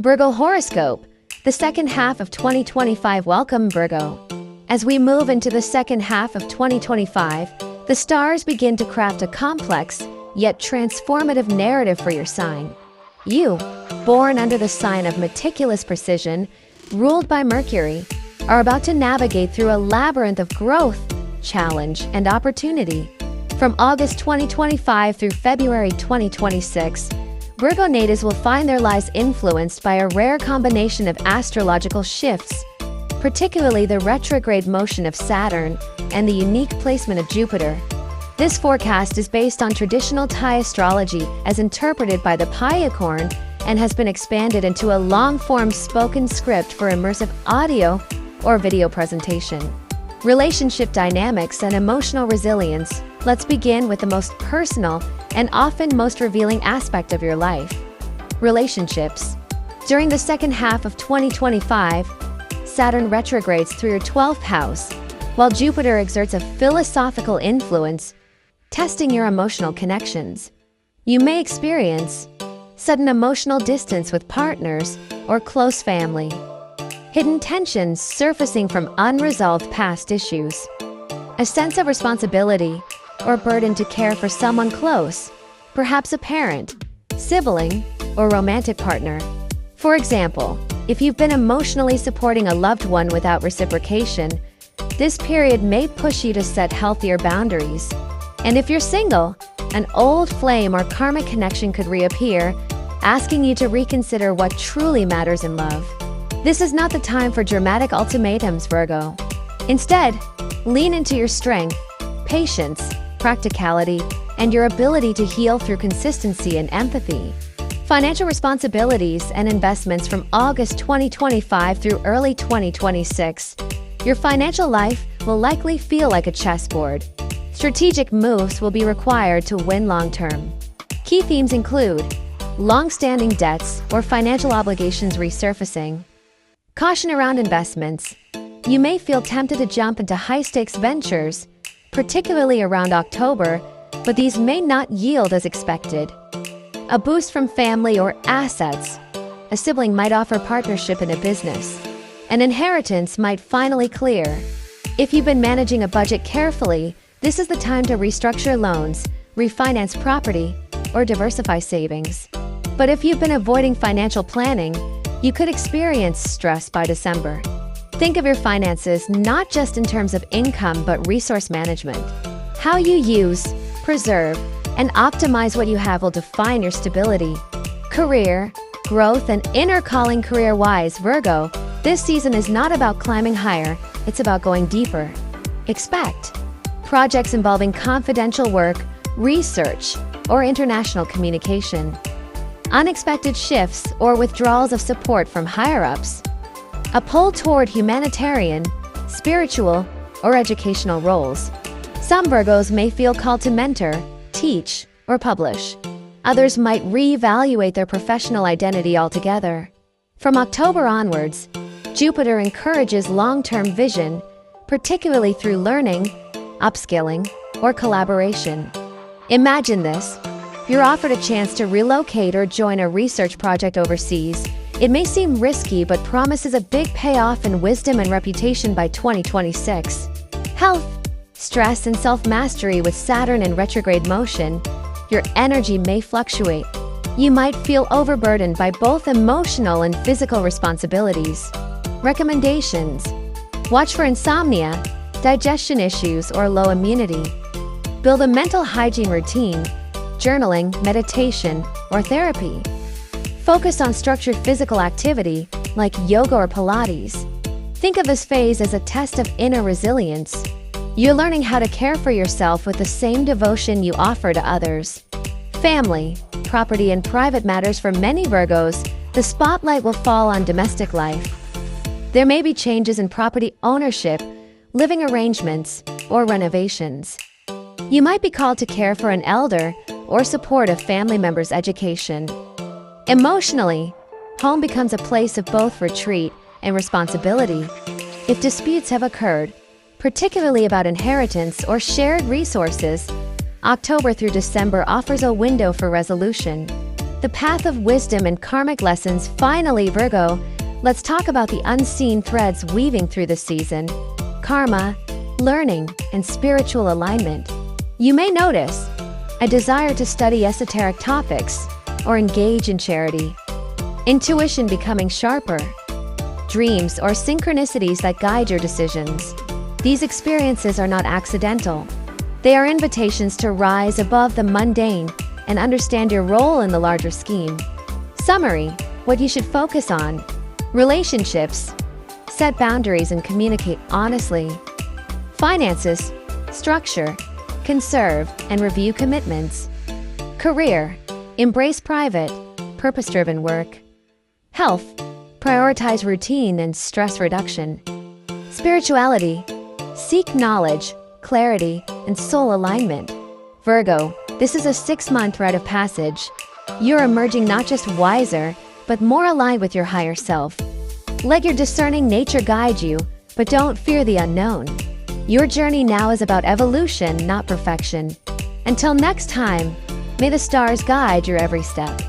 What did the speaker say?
Virgo Horoscope, the second half of 2025. Welcome, Virgo. As we move into the second half of 2025, the stars begin to craft a complex, yet transformative narrative for your sign. You, born under the sign of meticulous precision, ruled by Mercury, are about to navigate through a labyrinth of growth, challenge, and opportunity. From August 2025 through February 2026, Virgo natives will find their lives influenced by a rare combination of astrological shifts, particularly the retrograde motion of Saturn and the unique placement of Jupiter. This forecast is based on traditional Thai astrology as interpreted by the Payakorn and has been expanded into a long-form spoken script for immersive audio or video presentation. Relationship dynamics and emotional resilience. Let's begin with the most personal and often most revealing aspect of your life: relationships. During the second half of 2025, Saturn retrogrades through your 12th house, while Jupiter exerts a philosophical influence, testing your emotional connections. You may experience sudden emotional distance with partners or close family, hidden tensions surfacing from unresolved past issues, a sense of responsibility or burden to care for someone close, perhaps a parent, sibling, or romantic partner. For example, if you've been emotionally supporting a loved one without reciprocation, this period may push you to set healthier boundaries. And if you're single, an old flame or karmic connection could reappear, asking you to reconsider what truly matters in love. This is not the time for dramatic ultimatums, Virgo. Instead, lean into your strength, patience, practicality, and your ability to heal through consistency and empathy. Financial responsibilities and investments. From August 2025 through early 2026, your financial life will likely feel like a chessboard. Strategic moves will be required to win long-term. Key themes include long-standing debts or financial obligations resurfacing. Caution around investments. You may feel tempted to jump into high-stakes ventures, particularly around October, but these may not yield as expected. A boost from family or assets. A sibling might offer partnership in a business. An inheritance might finally clear. If you've been managing a budget carefully, this is the time to restructure loans, refinance property, or diversify savings. But if you've been avoiding financial planning, you could experience stress by December. Think of your finances not just in terms of income but resource management. How you use, preserve, and optimize what you have will define your stability, career, growth, and inner calling. Career-wise, Virgo, this season is not about climbing higher, it's about going deeper. Expect projects involving confidential work, research, or international communication. Unexpected shifts or withdrawals of support from higher-ups. A pull toward humanitarian, spiritual, or educational roles. Some Virgos may feel called to mentor, teach, or publish. Others might reevaluate their professional identity altogether. From October onwards, Jupiter encourages long-term vision, particularly through learning, upskilling, or collaboration. Imagine this. You're offered a chance to relocate or join a research project overseas. It may seem risky but promises a big payoff in wisdom and reputation by 2026. Health, stress, and self-mastery. With Saturn in retrograde motion, your energy may fluctuate. You might feel overburdened by both emotional and physical responsibilities. Recommendations: watch for insomnia, digestion issues, or low immunity. Build a mental hygiene routine, journaling, meditation, or therapy. Focus on structured physical activity like yoga or Pilates. Think of this phase as a test of inner resilience. You're learning how to care for yourself with the same devotion you offer to others. Family, property, and private matters. For many Virgos, the spotlight will fall on domestic life. There may be changes in property ownership, living arrangements, or renovations. You might be called to care for an elder or support a family member's education. Emotionally, home becomes a place of both retreat and responsibility. If disputes have occurred, particularly about inheritance or shared resources, October through December offers a window for resolution. The path of wisdom and karmic lessons. Finally, Virgo, let's talk about the unseen threads weaving through the season. Karma, learning, and spiritual alignment. You may notice a desire to study esoteric topics or engage in charity. Intuition becoming sharper. Dreams or synchronicities that guide your decisions. These experiences are not accidental. They are invitations to rise above the mundane and understand your role in the larger scheme. Summary: what you should focus on. Relationships. Set boundaries and communicate honestly. Finances. Structure. Conserve and review commitments. Career. Embrace private, purpose-driven work. Health. Prioritize routine and stress reduction. Spirituality. Seek knowledge, clarity, and soul alignment. Virgo, this is a 6-month rite of passage. You're emerging not just wiser, but more aligned with your higher self. Let your discerning nature guide you, but don't fear the unknown. Your journey now is about evolution, not perfection. Until next time, may the stars guide your every step.